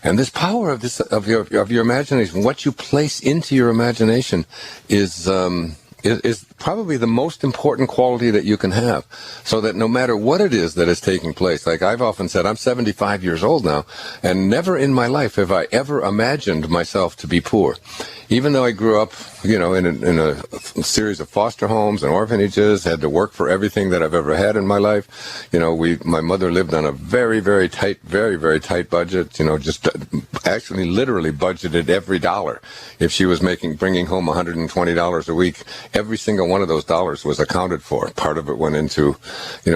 And this power of your imagination, what you place into your imagination, is probably the most important quality that you can have. So that no matter what it is that is taking place, like I've often said, I'm 75 years old now, and never in my life have I ever imagined myself to be poor. Even though I grew up, in a series of foster homes and orphanages, had to work for everything that I've ever had in my life. My mother lived on a very, very tight budget, just actually literally budgeted every dollar. If she was bringing home $120 a week, every single one of those dollars was accounted for. Part of it went into,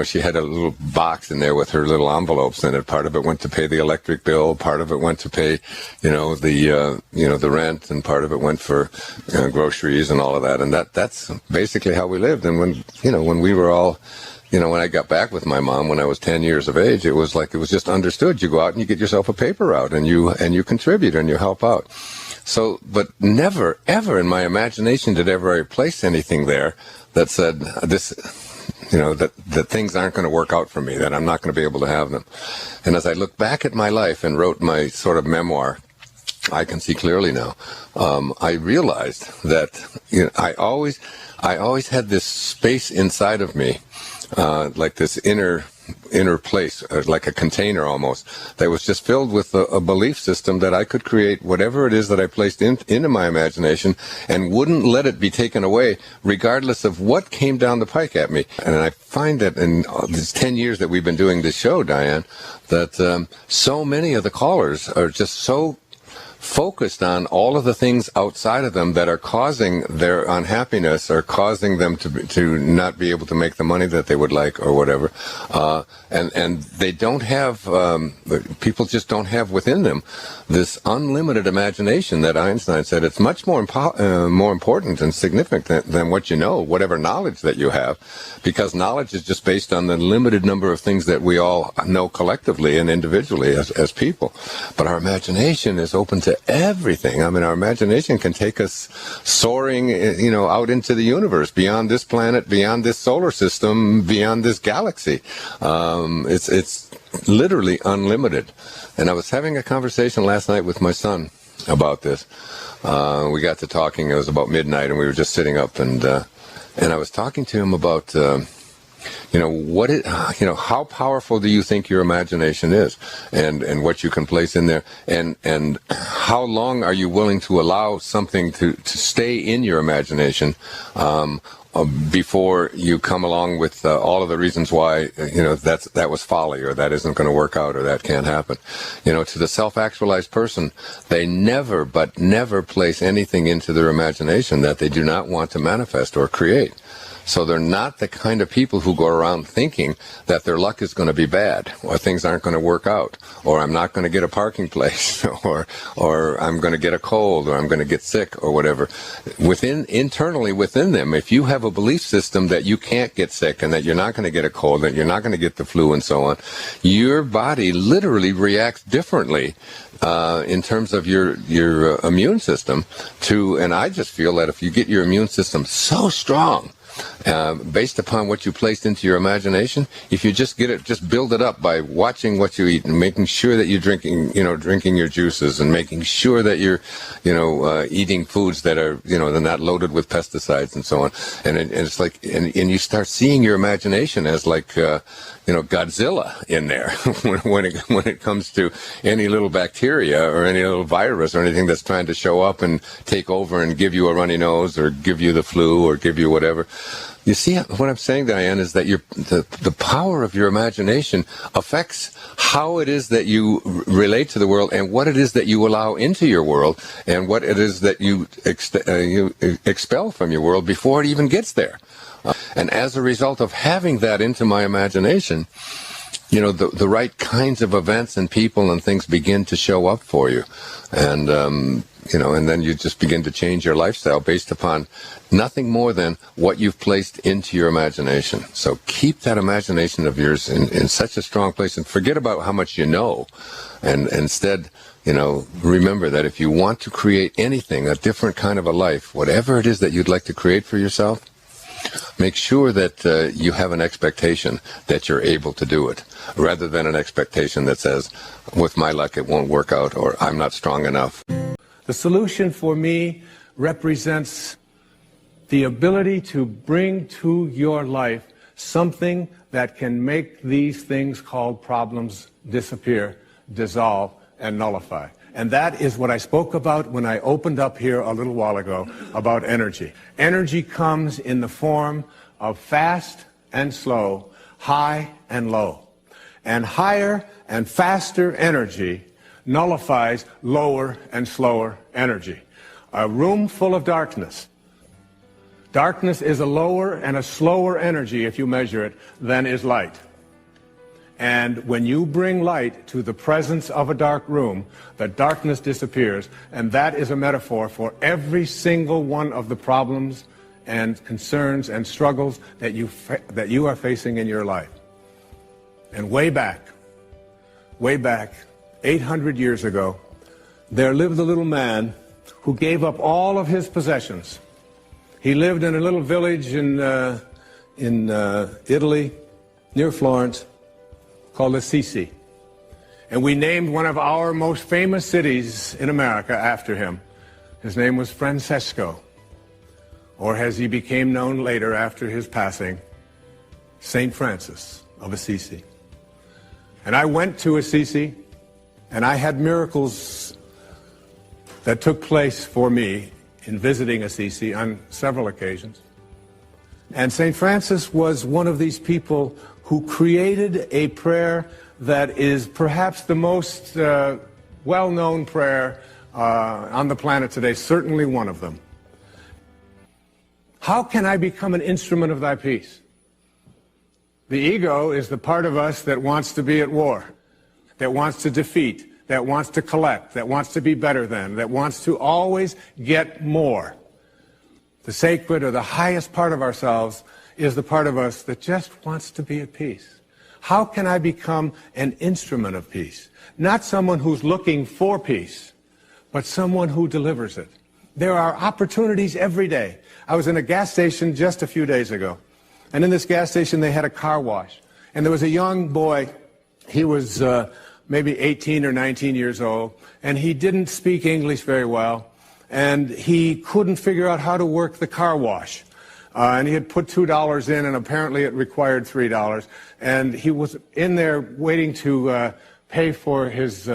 she had a little box in there with her little envelopes in it. Part of it went to pay the electric bill. Part of it went to pay, the rent, and part of it went for groceries and all of that. And that's basically how we lived. And when we were all, when I got back with my mom when I was 10 years of age, it was just understood. You go out and you get yourself a paper route, and you contribute and you help out. So, but never, ever in my imagination did ever I place anything there that said that things aren't going to work out for me, that I'm not going to be able to have them. And as I look back at my life and wrote my sort of memoir, I can see clearly now. I realized that I always had this space inside of me, like this inner place, like a container almost, that was just filled with a belief system that I could create whatever it is that I placed into my imagination, and wouldn't let it be taken away, regardless of what came down the pike at me. And I find that in these 10 years that we've been doing this show, Diane, that so many of the callers are just so focused on all of the things outside of them that are causing their unhappiness, or causing them to not be able to make the money that they would like, or whatever. And they don't have, people just don't have within them this unlimited imagination that Einstein said it's much more important and significant than what you know, whatever knowledge that you have, because knowledge is just based on the limited number of things that we all know collectively and individually as people. But our imagination is open to everything. I mean, our imagination can take us soaring, out into the universe, beyond this planet, beyond this solar system, beyond this galaxy. It's literally unlimited. And I was having a conversation last night with my son about this. We got to talking. It was about midnight, and we were just sitting up, and I was talking to him about how powerful do you think your imagination is, and what you can place in there, and how long are you willing to allow something to stay in your imagination before you come along with all of the reasons why that was folly, or that isn't going to work out, or that can't happen. To the self-actualized person, they never place anything into their imagination that they do not want to manifest or create. So they're not the kind of people who go around thinking that their luck is going to be bad, or things aren't going to work out, or I'm not going to get a parking place, or I'm going to get a cold, or I'm going to get sick, or whatever. Internally within them, if you have a belief system that you can't get sick, and that you're not going to get a cold, that you're not going to get the flu, and so on, your body literally reacts differently in terms of your immune system and I just feel that if you get your immune system so strong, based upon what you placed into your imagination, if you just build it up by watching what you eat, and making sure that you're drinking your juices, and making sure that you're, eating foods that are, they're not loaded with pesticides and so on. And it's like, and you start seeing your imagination as like, Godzilla in there when it comes to any little bacteria or any little virus or anything that's trying to show up and take over and give you a runny nose, or give you the flu, or give you whatever. You see, what I'm saying, Diane, is that the power of your imagination affects how it is that you relate to the world, and what it is that you allow into your world, and what it is that you expel from your world before it even gets there. And as a result of having that into my imagination, the right kinds of events and people and things begin to show up for you. And, and then you just begin to change your lifestyle based upon nothing more than what you've placed into your imagination. So keep that imagination of yours in such a strong place, and forget about how much you know. And instead, remember that if you want to create anything, a different kind of a life, whatever it is that you'd like to create for yourself, make sure that you have an expectation that you're able to do it, rather than an expectation that says, with my luck it won't work out, or I'm not strong enough. The solution for me represents the ability to bring to your life something that can make these things called problems disappear, dissolve, and nullify. And that is what I spoke about when I opened up here a little while ago about energy. Energy comes in the form of fast and slow, high and low. And higher and faster energy nullifies lower and slower energy. A room full of darkness. Darkness is a lower and a slower energy, if you measure it, than is light. And when you bring light to the presence of a dark room, the darkness disappears. And that is a metaphor for every single one of the problems and concerns and struggles that you are facing in your life. And way back, 800 years ago, there lived a little man who gave up all of his possessions. He lived in a little village in Italy, near Florence, called Assisi. And we named one of our most famous cities in America after him. His name was Francesco, or as he became known later after his passing, St. Francis of Assisi. And I went to Assisi, and I had miracles that took place for me in visiting Assisi on several occasions. And St. Francis was one of these people who created a prayer that is perhaps the most well-known prayer on the planet today, certainly one of them. How can I become an instrument of thy peace? The ego is the part of us that wants to be at war, that wants to defeat, that wants to collect, that wants to be better than, that wants to always get more. The sacred, or the highest part of ourselves, is the part of us that just wants to be at peace. How can I become an instrument of peace? Not someone who's looking for peace, but someone who delivers it. There are opportunities every day. I was in a gas station just a few days ago, and in this gas station they had a car wash. And there was a young boy, he was maybe 18 or 19 years old, and he didn't speak English very well, and he couldn't figure out how to work the car wash. And he had put $2 in, and apparently it required $3. And he was in there waiting to pay for his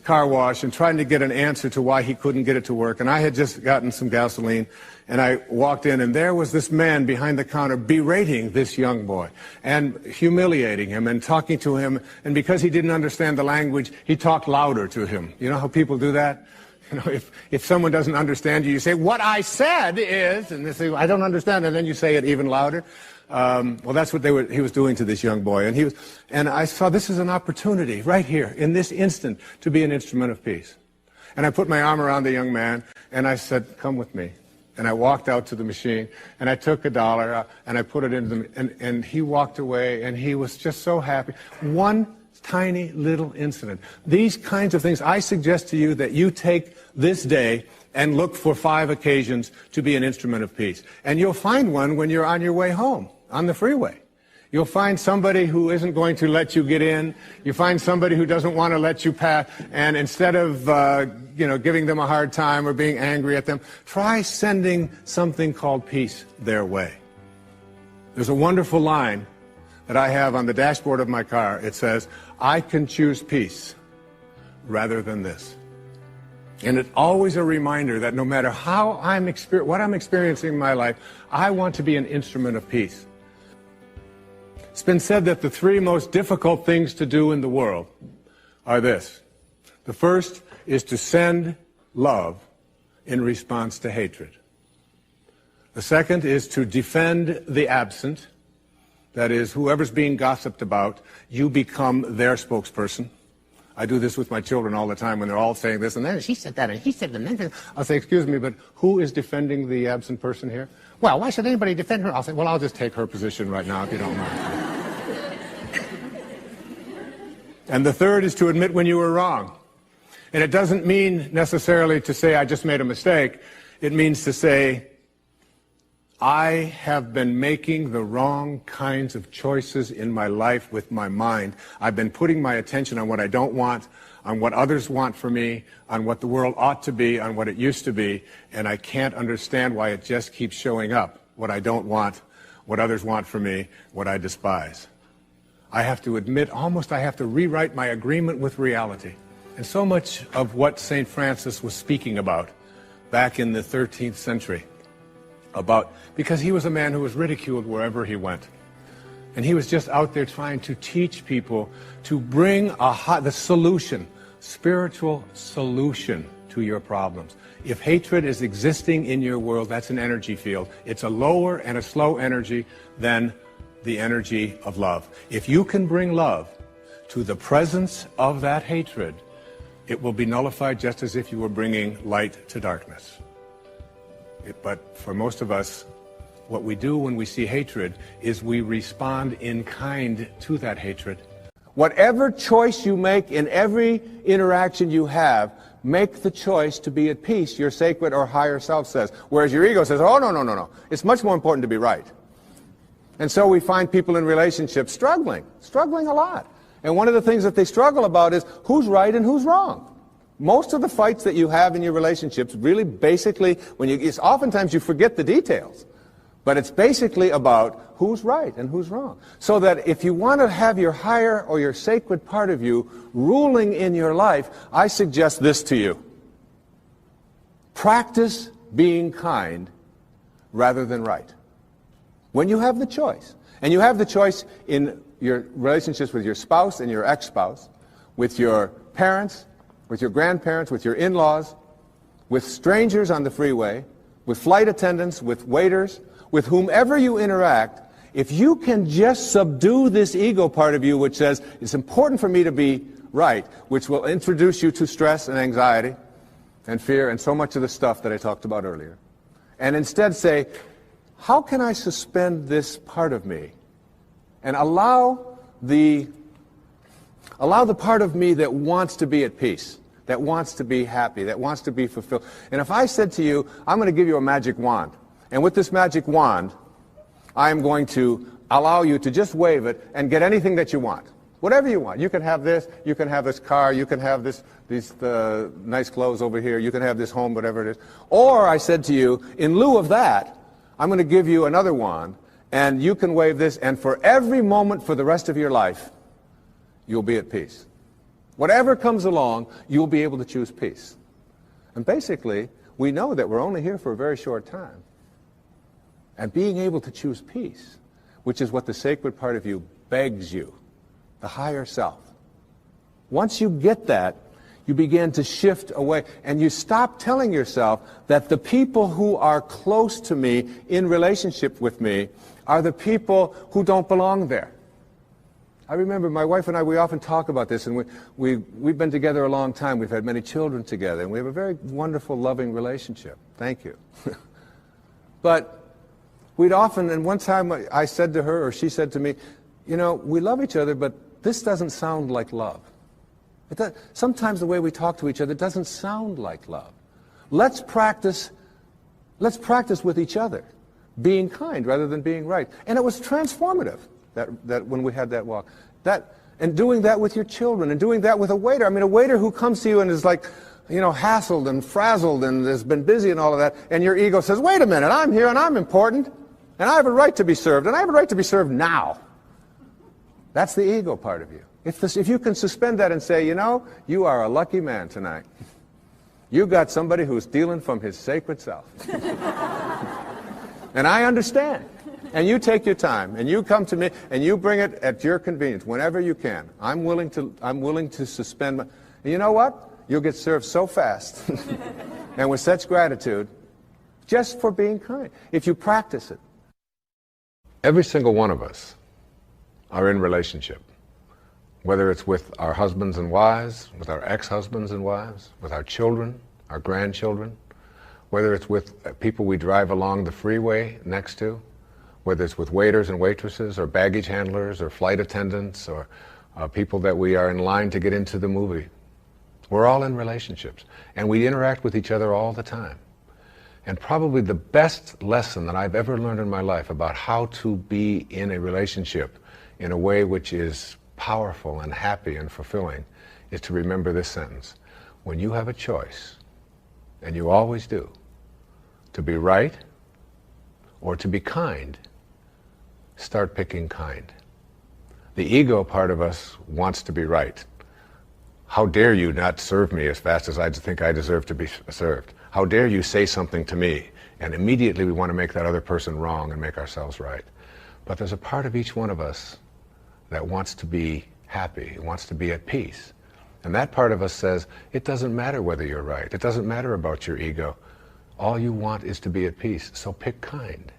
car wash and trying to get an answer to why he couldn't get it to work. And I had just gotten some gasoline, and I walked in, and there was this man behind the counter berating this young boy and humiliating him and talking to him. And because he didn't understand the language, he talked louder to him. You know how people do that? You know, if someone doesn't understand you, you say, "What I said is," and they say, "I don't understand," and then you say it even louder. Well, that's what he was doing to this young boy. And I saw this is an opportunity right here, in this instant, to be an instrument of peace. And I put my arm around the young man, and I said, "Come with me." And I walked out to the machine, and I took $1, and I put it into and he walked away, and he was just so happy. One tiny little incident. These kinds of things, I suggest to you that you take this day and look for 5 occasions to be an instrument of peace. And you'll find one when you're on your way home, on the freeway. You'll find somebody who isn't going to let you get in. You find somebody who doesn't want to let you pass. And instead of giving them a hard time or being angry at them, try sending something called peace their way. There's a wonderful line that I have on the dashboard of my car. It says, "I can choose peace rather than this." And it's always a reminder that no matter how what I'm experiencing in my life, I want to be an instrument of peace. It's been said that the 3 most difficult things to do in the world are this. The first is to send love in response to hatred. The second is to defend the absent. That is, whoever's being gossiped about, you become their spokesperson. I do this with my children all the time when they're all saying this and then she said that and he said that. I'll say, "Excuse me, but who is defending the absent person here?" "Well, why should anybody defend her?" I'll say, "Well, I'll just take her position right now if you don't mind." And the third is to admit when you were wrong. And it doesn't mean necessarily to say, "I just made a mistake." It means to say, I have been making the wrong kinds of choices in my life with my mind. I've been putting my attention on what I don't want, on what others want for me, on what the world ought to be, on what it used to be, and I can't understand why it just keeps showing up. What I don't want, what others want for me, what I despise. I have to admit, almost I have to rewrite my agreement with reality. And so much of what St. Francis was speaking about back in the 13th century, because he was a man who was ridiculed wherever he went. And he was just out there trying to teach people to bring the solution, spiritual solution to your problems. If hatred is existing in your world, that's an energy field. It's a lower and a slow energy than the energy of love. If you can bring love to the presence of that hatred, it will be nullified just as if you were bringing light to darkness. But for most of us, what we do when we see hatred is we respond in kind to that hatred. Whatever choice you make in every interaction you have, make the choice to be at peace, your sacred or higher self says. Whereas your ego says, oh, no. It's much more important to be right. And so we find people in relationships struggling a lot. And one of the things that they struggle about is who's right and who's wrong. Most of the fights that you have in your relationships really basically, oftentimes you forget the details. But it's basically about who's right and who's wrong. So that if you want to have your higher or your sacred part of you ruling in your life, I suggest this to you. Practice being kind rather than right. When you have the choice, and you have the choice in your relationships with your spouse and your ex-spouse, with your parents, with your grandparents, with your in-laws, with strangers on the freeway, with flight attendants, with waiters, with whomever you interact, if you can just subdue this ego part of you which says, it's important for me to be right, which will introduce you to stress and anxiety and fear and so much of the stuff that I talked about earlier, and instead say, how can I suspend this part of me and allow the part of me that wants to be at peace, that wants to be happy, that wants to be fulfilled. And if I said to you, I'm going to give you a magic wand, and with this magic wand, I am going to allow you to just wave it and get anything that you want. Whatever you want. You can have this, you can have this car, you can have these nice clothes over here, you can have this home, whatever it is. Or I said to you, in lieu of that, I'm going to give you another wand, and you can wave this, and for every moment for the rest of your life, you'll be at peace. Whatever comes along, you'll be able to choose peace. And basically, we know that we're only here for a very short time. And being able to choose peace, which is what the sacred part of you begs you, the higher self. Once you get that, you begin to shift away, and you stop telling yourself that the people who are close to me, in relationship with me, are the people who don't belong there. I remember my wife and I, we often talk about this, and we've been together a long time. We've had many children together, and we have a very wonderful, loving relationship. Thank you. But we'd often, and one time I said to her, or she said to me, you know, we love each other, but this doesn't sound like love. Sometimes the way we talk to each other doesn't sound like love. Let's practice with each other, being kind rather than being right. And it was transformative that when we had that walk. And doing that with your children, and doing that with a waiter. I mean, a waiter who comes to you and is like, you know, hassled and frazzled and has been busy and all of that, and your ego says, wait a minute, I'm here and I'm important, and I have a right to be served, and I have a right to be served now. That's the ego part of you. If you can suspend that and say, you know, you are a lucky man tonight. You got somebody who's dealing from his sacred self. And I understand. And you take your time, and you come to me, and you bring it at your convenience, whenever you can. I'm willing to suspend and you know what? You'll get served so fast, and with such gratitude, just for being kind, if you practice it. Every single one of us are in relationship, whether it's with our husbands and wives, with our ex-husbands and wives, with our children, our grandchildren, whether it's with people we drive along the freeway next to, whether it's with waiters and waitresses or baggage handlers or flight attendants or people that we are in line to get into the movie. We're all in relationships, and we interact with each other all the time. And probably the best lesson that I've ever learned in my life about how to be in a relationship in a way which is powerful and happy and fulfilling is to remember this sentence. When you have a choice, and you always do, to be right or to be kind, start picking kind. The ego part of us wants to be right. How dare you not serve me as fast as I think I deserve to be served? How dare you say something to me? And immediately we want to make that other person wrong and make ourselves right. But there's a part of each one of us that wants to be happy, wants to be at peace. And that part of us says, it doesn't matter whether you're right. It doesn't matter about your ego. All you want is to be at peace, so pick kind.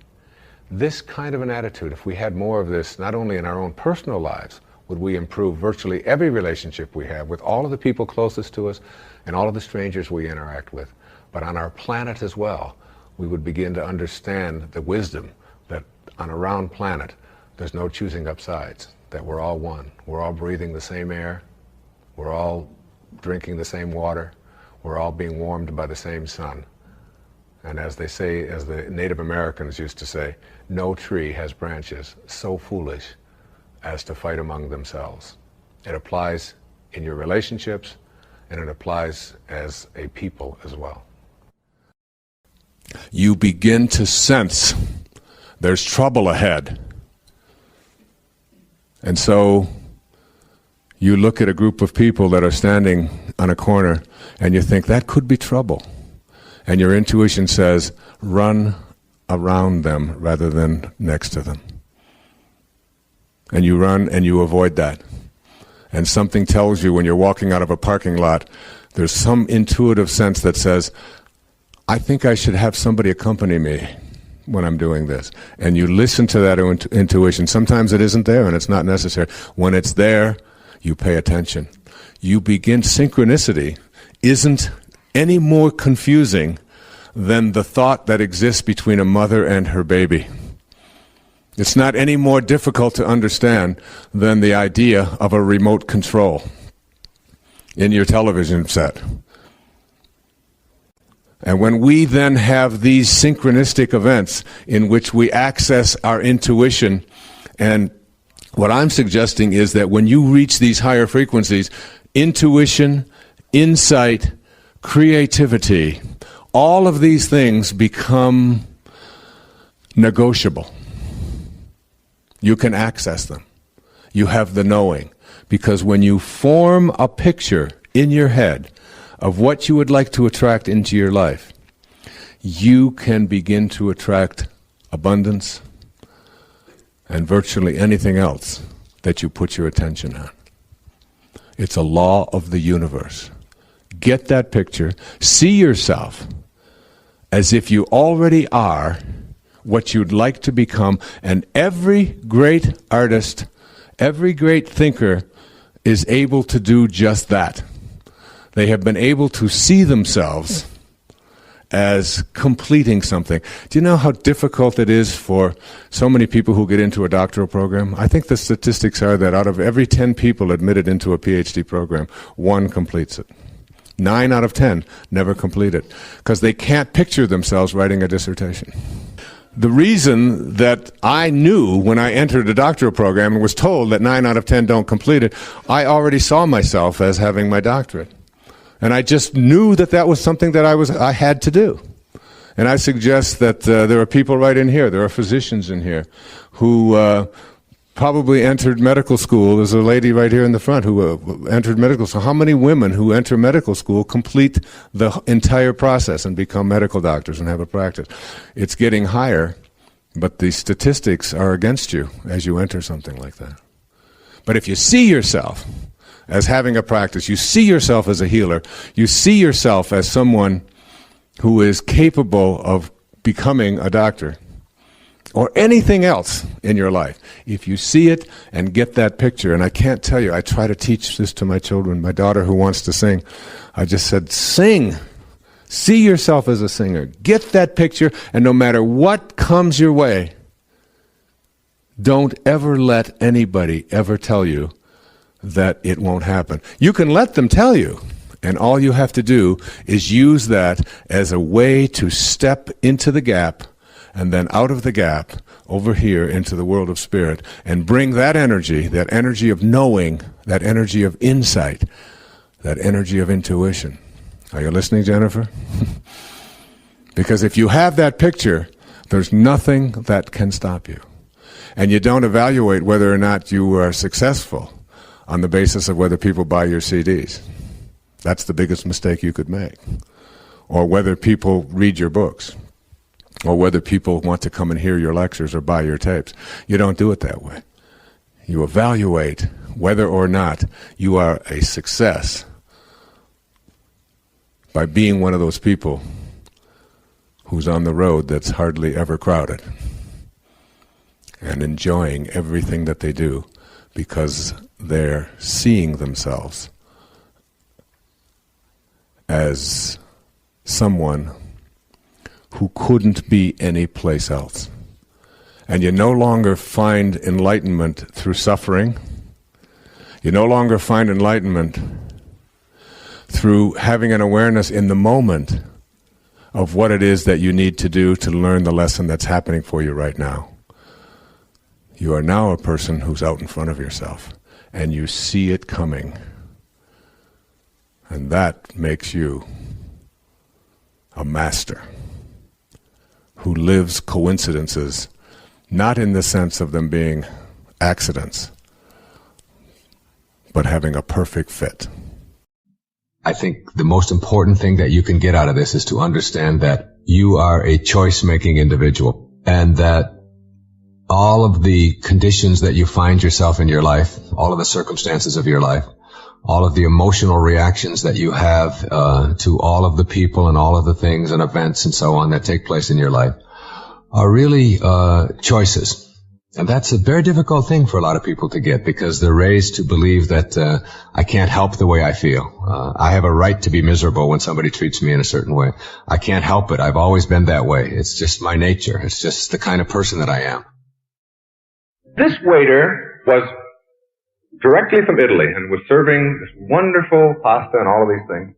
This kind of an attitude, if we had more of this, not only in our own personal lives, would we improve virtually every relationship we have with all of the people closest to us and all of the strangers we interact with. But on our planet as well, we would begin to understand the wisdom that on a round planet, there's no choosing up sides, that we're all one. We're all breathing the same air. We're all drinking the same water. We're all being warmed by the same sun. And as they say, as the Native Americans used to say, no tree has branches so foolish as to fight among themselves. It applies in your relationships, and it applies as a people as well. You begin to sense there's trouble ahead. And so you look at a group of people that are standing on a corner and you think that could be trouble. And your intuition says, run around them rather than next to them. And you run and you avoid that. And something tells you when you're walking out of a parking lot, there's some intuitive sense that says, I think I should have somebody accompany me when I'm doing this. And you listen to that intuition. Sometimes it isn't there and it's not necessary. When it's there, you pay attention. You begin, synchronicity isn't any more confusing than the thought that exists between a mother and her baby. It's not any more difficult to understand than the idea of a remote control in your television set. And when we then have these synchronistic events in which we access our intuition, and what I'm suggesting is that when you reach these higher frequencies, intuition, insight, creativity, all of these things become negotiable. You can access them. You have the knowing. Because when you form a picture in your head of what you would like to attract into your life, you can begin to attract abundance and virtually anything else that you put your attention on. It's a law of the universe. Get that picture. See yourself as if you already are what you'd like to become. And every great artist, every great thinker is able to do just that. They have been able to see themselves as completing something. Do you know how difficult it is for so many people who get into a doctoral program? I think the statistics are that out of every 10 people admitted into a PhD program, 1 completes it. 9 out of 10 never complete it because they can't picture themselves writing a dissertation. The reason that I knew when I entered a doctoral program and was told that 9 out of 10 don't complete it, I already saw myself as having my doctorate. And I just knew that that was something that I had to do. And I suggest that there are people right in here, there are physicians in here, who probably entered medical school. There's a lady right here in the front who entered medical school. How many women who enter medical school complete the entire process and become medical doctors and have a practice? It's getting higher, but the statistics are against you as you enter something like that. But if you see yourself as having a practice, you see yourself as a healer, you see yourself as someone who is capable of becoming a doctor, or anything else in your life, if you see it and get that picture, and I can't tell you, I try to teach this to my children, my daughter who wants to sing, I just said, sing. See yourself as a singer. Get that picture, and no matter what comes your way, don't ever let anybody ever tell you that it won't happen. You can let them tell you, And all you have to do is use that as a way to step into the gap and then out of the gap over here into the world of spirit and bring that energy of knowing, that energy of insight, that energy of intuition. Are you listening, Jennifer? Because if you have that picture, there's nothing that can stop you. And you don't evaluate whether or not you are successful on the basis of whether people buy your CDs. That's the biggest mistake you could make. Or whether people read your books. Or whether people want to come and hear your lectures or buy your tapes. You don't do it that way. You evaluate whether or not you are a success by being one of those people who's on the road that's hardly ever crowded and enjoying everything that they do because they're seeing themselves as someone who couldn't be any place else. And you no longer find enlightenment through suffering. You no longer find enlightenment through having an awareness in the moment of what it is that you need to do to learn the lesson that's happening for you right now. You are now a person who's out in front of yourself, and you see it coming. And that makes you a master who lives coincidences, not in the sense of them being accidents, but having a perfect fit. I think the most important thing that you can get out of this is to understand that you are a choice-making individual, and that all of the conditions that you find yourself in your life, all of the circumstances of your life, all of the emotional reactions that you have to all of the people and all of the things and events and so on that take place in your life are really choices. And that's a very difficult thing for a lot of people to get, because they're raised to believe that I can't help the way I feel. I have a right to be miserable when somebody treats me in a certain way. I can't help it. I've always been that way. It's just my nature. It's just the kind of person that I am. This waiter was directly from Italy and was serving this wonderful pasta and all of these things.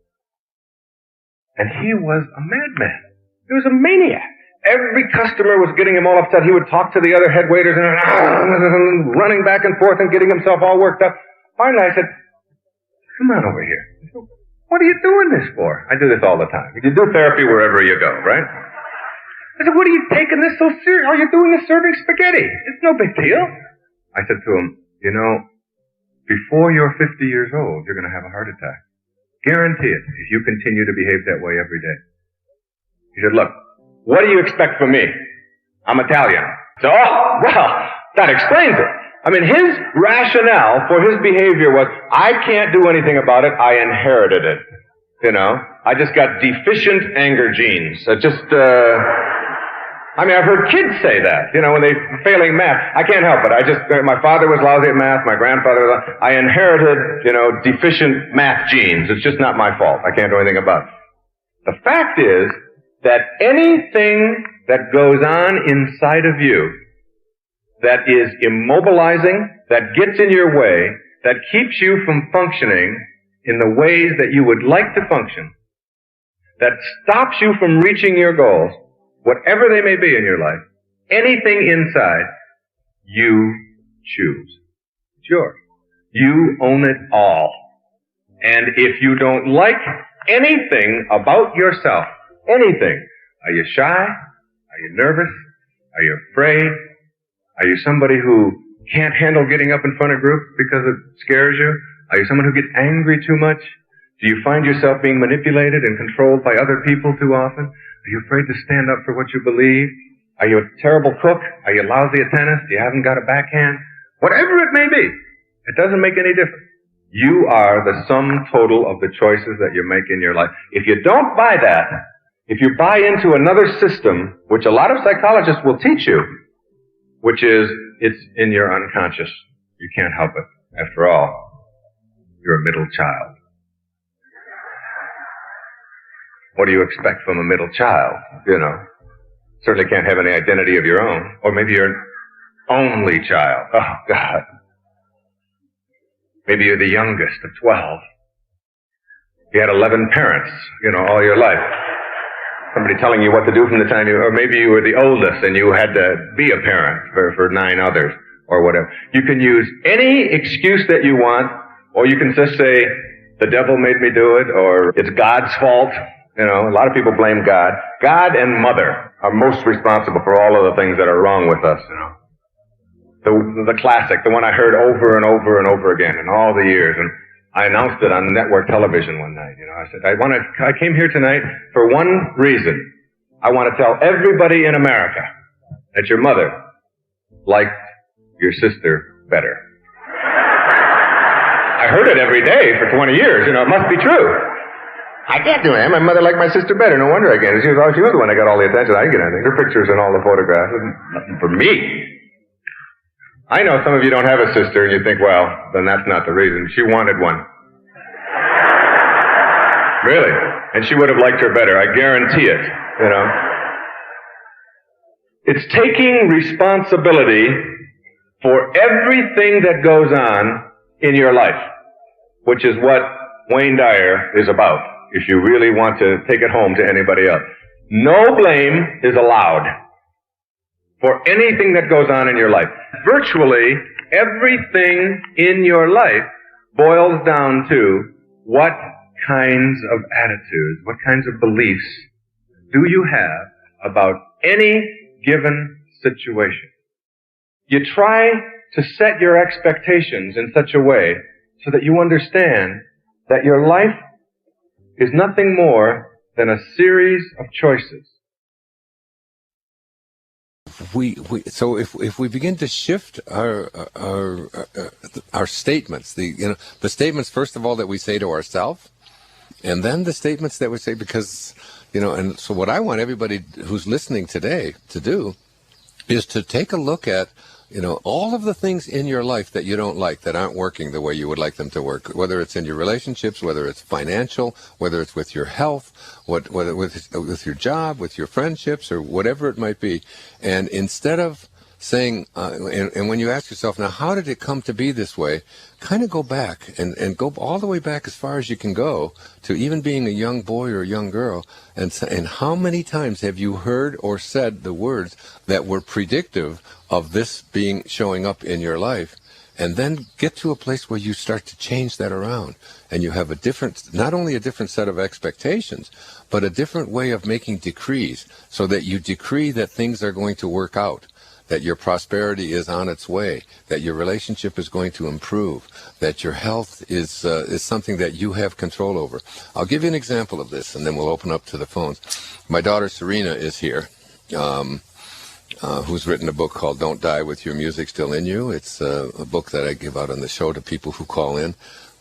And he was a madman. He was a maniac. Every customer was getting him all upset. He would talk to the other head waiters and running back and forth and getting himself all worked up. Finally, I said, come on over here. He said, what are you doing this for? I do this all the time. You do therapy wherever you go, right? I said, what are you taking this so serious? All you're doing is serving spaghetti. It's no big deal. I said to him, you know, before you're 50 years old, you're going to have a heart attack. Guarantee it, if you continue to behave that way every day. He said, look, what do you expect from me? I'm Italian. So, oh, well, that explains it. I mean, his rationale for his behavior was, I can't do anything about it, I inherited it. You know, I just got deficient anger genes. I mean, I've heard kids say that, you know, when they're failing math. I can't help it. My father was lousy at math, my grandfather was, I inherited, you know, deficient math genes. It's just not my fault. I can't do anything about it. The fact is that anything that goes on inside of you that is immobilizing, that gets in your way, that keeps you from functioning in the ways that you would like to function, that stops you from reaching your goals, whatever they may be in your life, anything inside, you choose. It's yours. You own it all. And if you don't like anything about yourself, anything, are you shy? Are you nervous? Are you afraid? Are you somebody who can't handle getting up in front of groups because it scares you? Are you someone who gets angry too much? Do you find yourself being manipulated and controlled by other people too often? Are you afraid to stand up for what you believe? Are you a terrible cook? Are you lousy at tennis? You haven't got a backhand? Whatever it may be, it doesn't make any difference. You are the sum total of the choices that you make in your life. If you don't buy that, if you buy into another system, which a lot of psychologists will teach you, which is, it's in your unconscious. You can't help it. After all, you're a middle child. What do you expect from a middle child? You know, certainly can't have any identity of your own. Or maybe you're an only child. Oh, God. Maybe you're the youngest of 12. You had 11 parents, all your life. Somebody telling you what to do from the time or maybe you were the oldest and you had to be a parent for 9 others or whatever. You can use any excuse that you want, or you can just say, the devil made me do it, or it's God's fault. A lot of people blame God. God and mother are most responsible for all of the things that are wrong with us, The classic, the one I heard over and over and over again in all the years, and I announced it on network television one night. I said, I came here tonight for one reason. I want to tell everybody in America that your mother liked your sister better. I heard it every day for 20 years. It must be true. I can't do it. My mother liked my sister better. No wonder I get it. She was the one that got all the attention. I didn't get anything. Her pictures and all the photographs. Nothing for me. I know some of you don't have a sister and you think, well, then that's not the reason. She wanted one. Really. And she would have liked her better. I guarantee it, It's taking responsibility for everything that goes on in your life, which is what Wayne Dyer is about, if you really want to take it home to anybody else. No blame is allowed for anything that goes on in your life. Virtually everything in your life boils down to what kinds of attitudes, what kinds of beliefs do you have about any given situation. You try to set your expectations in such a way so that you understand that your life is nothing more than a series of choices. So if we begin to shift our statements, the statements first of all that we say to ourselves, and then the statements that we say because and so what I want everybody who's listening today to do is to take a look at all of the things in your life that you don't like, that aren't working the way you would like them to work, whether it's in your relationships, whether it's financial, whether it's with your health, whether with your job, with your friendships, or whatever it might be. And instead of saying, and when you ask yourself, now, how did it come to be this way? Kind of go back and go all the way back as far as you can go to even being a young boy or a young girl. And how many times have you heard or said the words that were predictive of this showing up in your life? And then get to a place where you start to change that around. And you have not only a different set of expectations, but a different way of making decrees, so that you decree that things are going to work out, that your prosperity is on its way, that your relationship is going to improve, that your health is something that you have control over. I'll give you an example of this, and then we'll open up to the phones. My daughter Serena is here, who's written a book called Don't Die With Your Music Still In You. It's a book that I give out on the show to people who call in,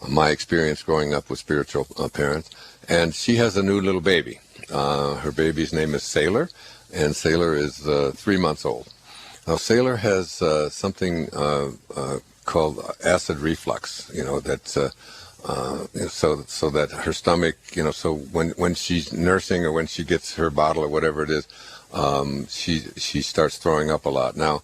my experience growing up with spiritual parents. And she has a new little baby. Her baby's name is Sailor, and Sailor is 3 months old. Now, Sailor has something called acid reflux, that so that her stomach, so when she's nursing or when she gets her bottle or whatever it is, she starts throwing up a lot. Now,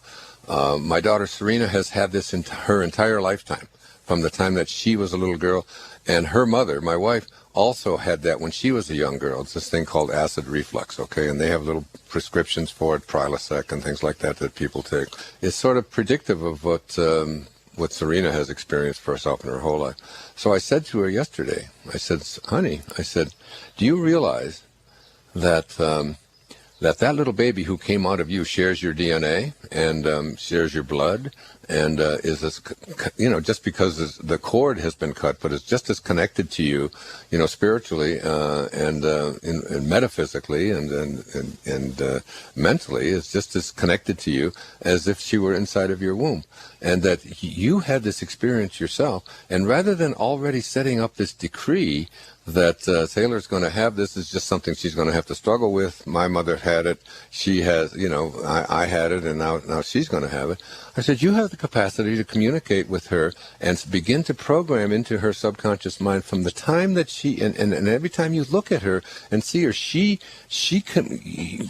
my daughter Serena has had this her entire lifetime, from the time that she was a little girl, and her mother, my wife, also had that when she was a young girl. It's this thing called acid reflux, okay? And they have little prescriptions for it, Prilosec and things like that people take. It's sort of predictive of what Serena has experienced for herself in her whole life. So I said to her yesterday, I said, honey, do you realize that that little baby who came out of you shares your DNA and shares your blood and is as, just because the cord has been cut, but is just as connected to you, spiritually and metaphysically and mentally, is just as connected to you as if she were inside of your womb. And that you had this experience yourself, and rather than already setting up this decree that Sailor's going to have this, is just something she's going to have to struggle with. My mother had it. She has, I had it, and now she's going to have it. I said, you have the capacity to communicate with her and begin to program into her subconscious mind from the time that she, and every time you look at her and see her, she can,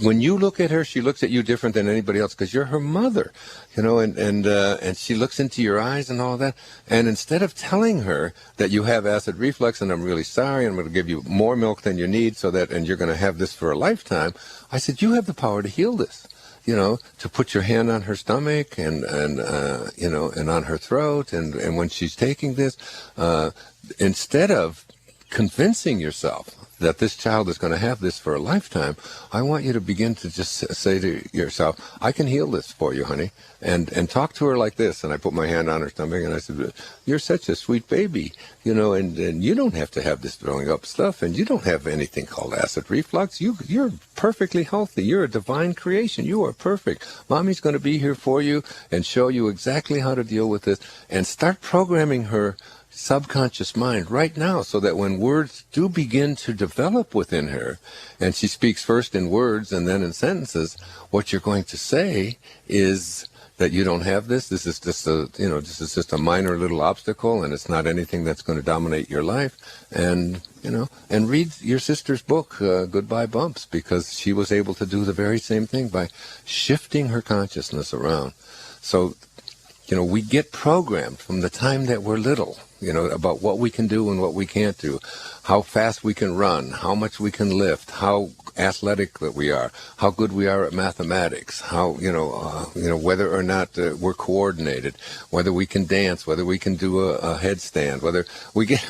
when you look at her, she looks at you different than anybody else because you're her mother, and she looks into your eyes and all that. And instead of telling her that you have acid reflux and I'm really sorry, I'm going to give you more milk than you need and you're going to have this for a lifetime, I said, you have the power to heal this. To put your hand on her stomach and on her throat, and when she's taking this, instead of convincing yourself that this child is going to have this for a lifetime, I want you to begin to just say to yourself, I can heal this for you, honey, and talk to her like this. And I put my hand on her stomach and I said, you're such a sweet baby, and you don't have to have this throwing up stuff, and you don't have anything called acid reflux. You're perfectly healthy. You're a divine creation. You are perfect. Mommy's going to be here for you and show you exactly how to deal with this, and start programming her subconscious mind right now so that when words do begin to develop within her, and she speaks first in words and then in sentences, what you're going to say is that you don't have this. This is just a minor little obstacle, and it's not anything that's going to dominate your life. And read your sister's book, Goodbye Bumps, because she was able to do the very same thing by shifting her consciousness around. So, we get programmed from the time that we're little, about what we can do and what we can't do, how fast we can run, how much we can lift, how athletic that we are, how good we are at mathematics, how, whether or not we're coordinated, whether we can dance, whether we can do a headstand, whether we get,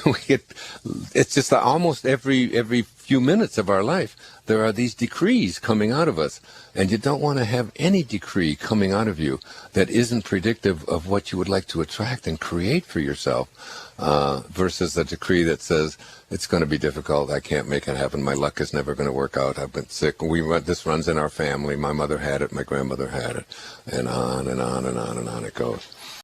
it's just almost every few minutes of our life, there are these decrees coming out of us. And you don't want to have any decree coming out of you that isn't predictive of what you would like to attract and create for yourself, versus a decree that says, it's going to be difficult, I can't make it happen, my luck is never going to work out, I've been sick, this runs in our family, my mother had it, my grandmother had it, and on and on and on and on it goes.